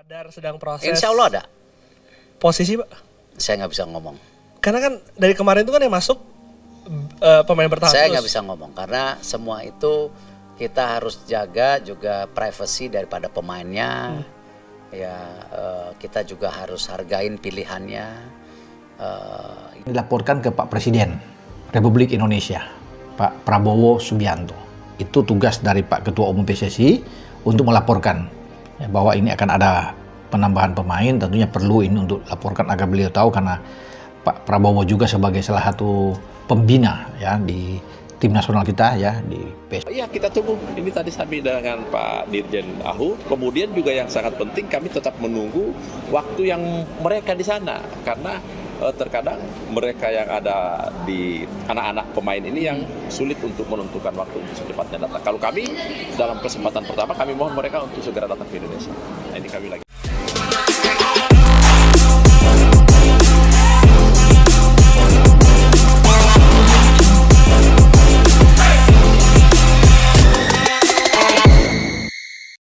Radar sedang proses. Insya Allah ada. Posisi Pak? Saya nggak bisa ngomong. Karena kan dari kemarin itu kan yang masuk pemain bertahan Saya terus. nggak bisa ngomong karena semua itu kita harus jaga juga privasi daripada pemainnya. Kita juga harus hargain pilihannya. Dilaporkan ke Pak Presiden Republik Indonesia, Pak Prabowo Subianto. Itu tugas dari Pak Ketua Umum PSSI untuk melaporkan bahwa ini akan ada penambahan pemain. Tentunya perlu ini untuk laporkan agar beliau tahu, karena Pak Prabowo juga sebagai salah satu pembina ya di tim nasional kita ya di PSSI. Iya, kita tunggu. Ini tadi sampai dengan Pak Dirjen Ahu. Kemudian juga yang sangat penting kami tetap menunggu waktu yang mereka di sana, karena terkadang mereka yang ada di anak-anak pemain ini yang sulit untuk menentukan waktu untuk secepatnya datang. Kalau kami dalam kesempatan pertama kami mohon mereka untuk segera datang ke Indonesia. Nah, ini kami lagi.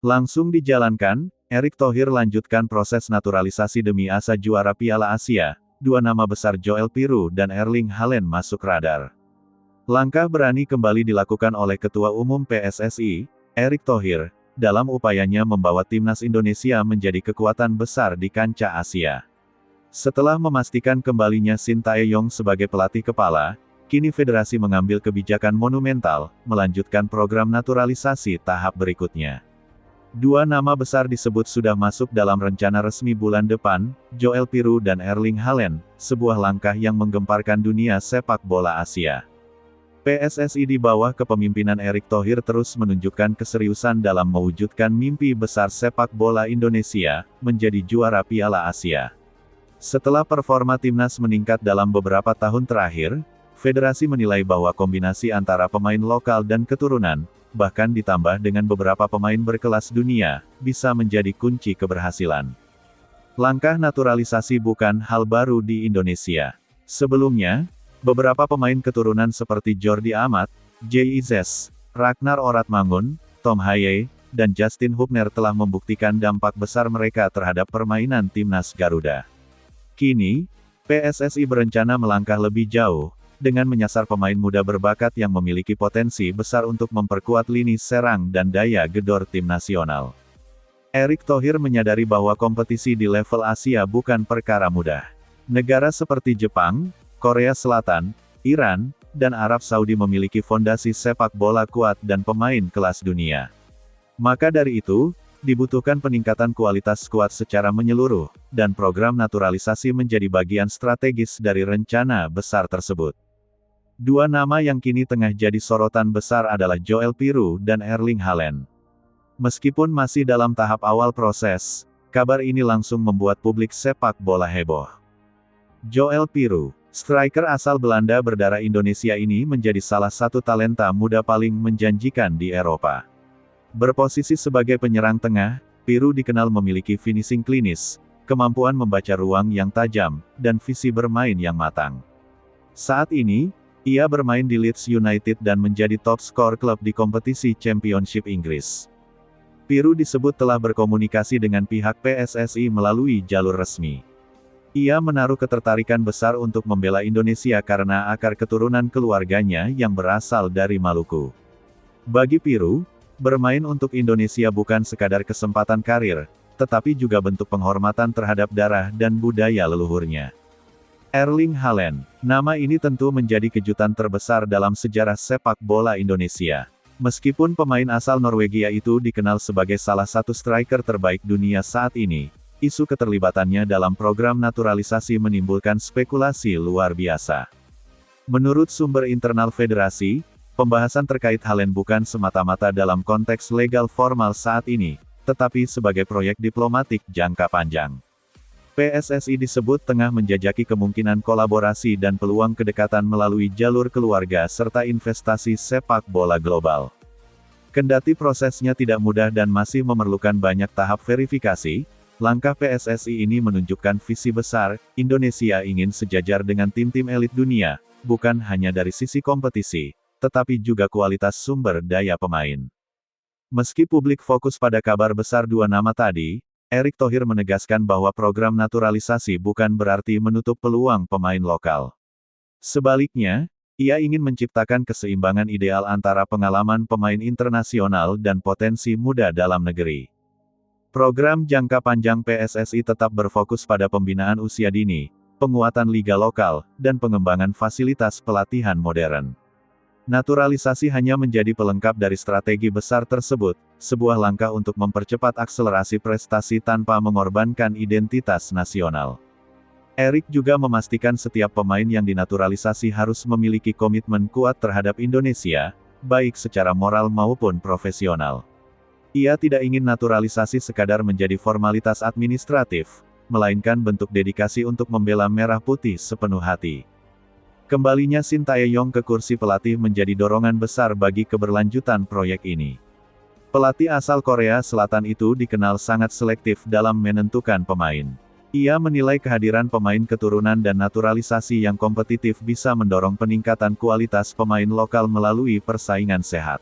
Langsung dijalankan, Erick Thohir lanjutkan proses naturalisasi demi asa juara Piala Asia. Dua nama besar Joel Piroe dan Erling Haaland masuk radar. Langkah berani kembali dilakukan oleh Ketua Umum PSSI, Erick Thohir, dalam upayanya membawa timnas Indonesia menjadi kekuatan besar di kancah Asia. Setelah memastikan kembalinya Sintayong sebagai pelatih kepala, kini federasi mengambil kebijakan monumental, melanjutkan program naturalisasi tahap berikutnya. Dua nama besar disebut sudah masuk dalam rencana resmi bulan depan, Joel Piroe dan Erling Haaland, sebuah langkah yang menggemparkan dunia sepak bola Asia. PSSI di bawah kepemimpinan Erick Thohir terus menunjukkan keseriusan dalam mewujudkan mimpi besar sepak bola Indonesia, menjadi juara Piala Asia. Setelah performa timnas meningkat dalam beberapa tahun terakhir, federasi menilai bahwa kombinasi antara pemain lokal dan keturunan, bahkan ditambah dengan beberapa pemain berkelas dunia, bisa menjadi kunci keberhasilan. Langkah naturalisasi bukan hal baru di Indonesia. Sebelumnya, beberapa pemain keturunan seperti Jordi Amat, Jay Izes, Ragnar Oratmangun, Tom Haye, dan Justin Hubner telah membuktikan dampak besar mereka terhadap permainan timnas Garuda. Kini, PSSI berencana melangkah lebih jauh, dengan menyasar pemain muda berbakat yang memiliki potensi besar untuk memperkuat lini serang dan daya gedor tim nasional. Erick Thohir menyadari bahwa kompetisi di level Asia bukan perkara mudah. Negara seperti Jepang, Korea Selatan, Iran, dan Arab Saudi memiliki fondasi sepak bola kuat dan pemain kelas dunia. Maka dari itu, dibutuhkan peningkatan kualitas skuad secara menyeluruh, dan program naturalisasi menjadi bagian strategis dari rencana besar tersebut. Dua nama yang kini tengah jadi sorotan besar adalah Joel Piroe dan Erling Haaland. Meskipun masih dalam tahap awal proses, kabar ini langsung membuat publik sepak bola heboh. Joel Piroe, striker asal Belanda berdarah Indonesia ini menjadi salah satu talenta muda paling menjanjikan di Eropa. Berposisi sebagai penyerang tengah, Piroe dikenal memiliki finishing klinis, kemampuan membaca ruang yang tajam, dan visi bermain yang matang. Saat ini, ia bermain di Leeds United dan menjadi top skor klub di kompetisi Championship Inggris. Piroe disebut telah berkomunikasi dengan pihak PSSI melalui jalur resmi. Ia menaruh ketertarikan besar untuk membela Indonesia karena akar keturunan keluarganya yang berasal dari Maluku. Bagi Piroe, bermain untuk Indonesia bukan sekadar kesempatan karir, tetapi juga bentuk penghormatan terhadap darah dan budaya leluhurnya. Erling Haaland, nama ini tentu menjadi kejutan terbesar dalam sejarah sepak bola Indonesia. Meskipun pemain asal Norwegia itu dikenal sebagai salah satu striker terbaik dunia saat ini, isu keterlibatannya dalam program naturalisasi menimbulkan spekulasi luar biasa. Menurut sumber internal federasi, pembahasan terkait Haaland bukan semata-mata dalam konteks legal formal saat ini, tetapi sebagai proyek diplomatik jangka panjang. PSSI disebut tengah menjajaki kemungkinan kolaborasi dan peluang kedekatan melalui jalur keluarga serta investasi sepak bola global. Kendati prosesnya tidak mudah dan masih memerlukan banyak tahap verifikasi, langkah PSSI ini menunjukkan visi besar, Indonesia ingin sejajar dengan tim-tim elit dunia, bukan hanya dari sisi kompetisi, tetapi juga kualitas sumber daya pemain. Meski publik fokus pada kabar besar dua nama tadi, Erick Thohir menegaskan bahwa program naturalisasi bukan berarti menutup peluang pemain lokal. Sebaliknya, ia ingin menciptakan keseimbangan ideal antara pengalaman pemain internasional dan potensi muda dalam negeri. Program jangka panjang PSSI tetap berfokus pada pembinaan usia dini, penguatan liga lokal, dan pengembangan fasilitas pelatihan modern. Naturalisasi hanya menjadi pelengkap dari strategi besar tersebut, sebuah langkah untuk mempercepat akselerasi prestasi tanpa mengorbankan identitas nasional. Erick juga memastikan setiap pemain yang dinaturalisasi harus memiliki komitmen kuat terhadap Indonesia, baik secara moral maupun profesional. Ia tidak ingin naturalisasi sekadar menjadi formalitas administratif, melainkan bentuk dedikasi untuk membela merah putih sepenuh hati. Kembalinya Shin Tae-yong ke kursi pelatih menjadi dorongan besar bagi keberlanjutan proyek ini. Pelatih asal Korea Selatan itu dikenal sangat selektif dalam menentukan pemain. Ia menilai kehadiran pemain keturunan dan naturalisasi yang kompetitif bisa mendorong peningkatan kualitas pemain lokal melalui persaingan sehat.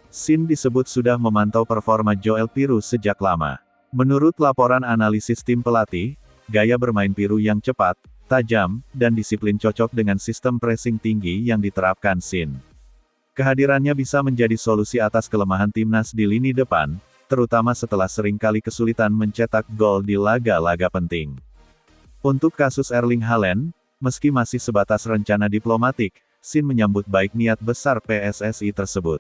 Shin disebut sudah memantau performa Joel Piroe sejak lama. Menurut laporan analisis tim pelatih, gaya bermain Piroe yang cepat, tajam, dan disiplin cocok dengan sistem pressing tinggi yang diterapkan Shin. Kehadirannya bisa menjadi solusi atas kelemahan timnas di lini depan, terutama setelah seringkali kesulitan mencetak gol di laga-laga penting. Untuk kasus Erling Haaland, meski masih sebatas rencana diplomatik, Shin menyambut baik niat besar PSSI tersebut.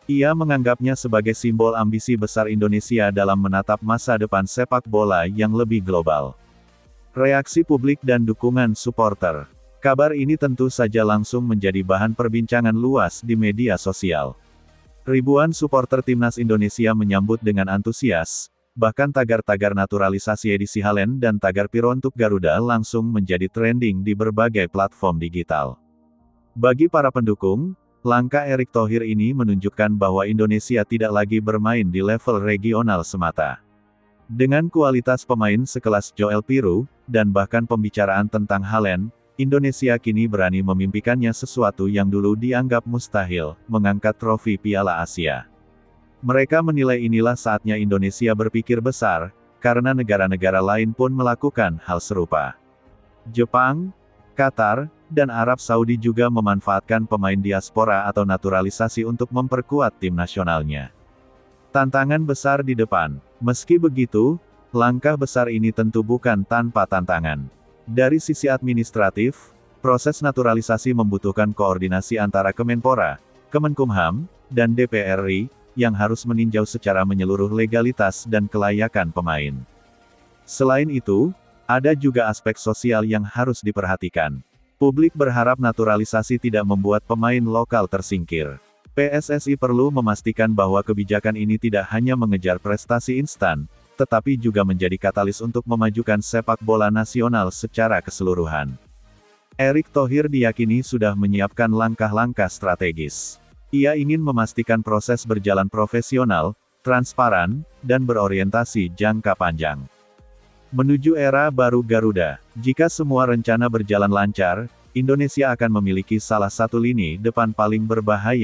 Ia menganggapnya sebagai simbol ambisi besar Indonesia dalam menatap masa depan sepak bola yang lebih global. Reaksi publik dan dukungan supporter. Kabar ini tentu saja langsung menjadi bahan perbincangan luas di media sosial. Ribuan supporter timnas Indonesia menyambut dengan antusias, bahkan tagar-tagar naturalisasi edisi Haaland dan tagar Piroe untuk Garuda langsung menjadi trending di berbagai platform digital. Bagi para pendukung, langkah Erick Thohir ini menunjukkan bahwa Indonesia tidak lagi bermain di level regional semata. Dengan kualitas pemain sekelas Joel Piroe, dan bahkan pembicaraan tentang Haaland, Indonesia kini berani memimpikannya sesuatu yang dulu dianggap mustahil, mengangkat trofi Piala Asia. Mereka menilai inilah saatnya Indonesia berpikir besar, karena negara-negara lain pun melakukan hal serupa. Jepang, Qatar, dan Arab Saudi juga memanfaatkan pemain diaspora atau naturalisasi untuk memperkuat tim nasionalnya. Tantangan besar di depan. Meski begitu, langkah besar ini tentu bukan tanpa tantangan. Dari sisi administratif, proses naturalisasi membutuhkan koordinasi antara Kemenpora, Kemenkumham, dan DPR RI, yang harus meninjau secara menyeluruh legalitas dan kelayakan pemain. Selain itu, ada juga aspek sosial yang harus diperhatikan. Publik berharap naturalisasi tidak membuat pemain lokal tersingkir. PSSI perlu memastikan bahwa kebijakan ini tidak hanya mengejar prestasi instan, tetapi juga menjadi katalis untuk memajukan sepak bola nasional secara keseluruhan. Erick Thohir diyakini sudah menyiapkan langkah-langkah strategis. Ia ingin memastikan proses berjalan profesional, transparan, dan berorientasi jangka panjang. Menuju era baru Garuda, jika semua rencana berjalan lancar, Indonesia akan memiliki salah satu lini depan paling berbahaya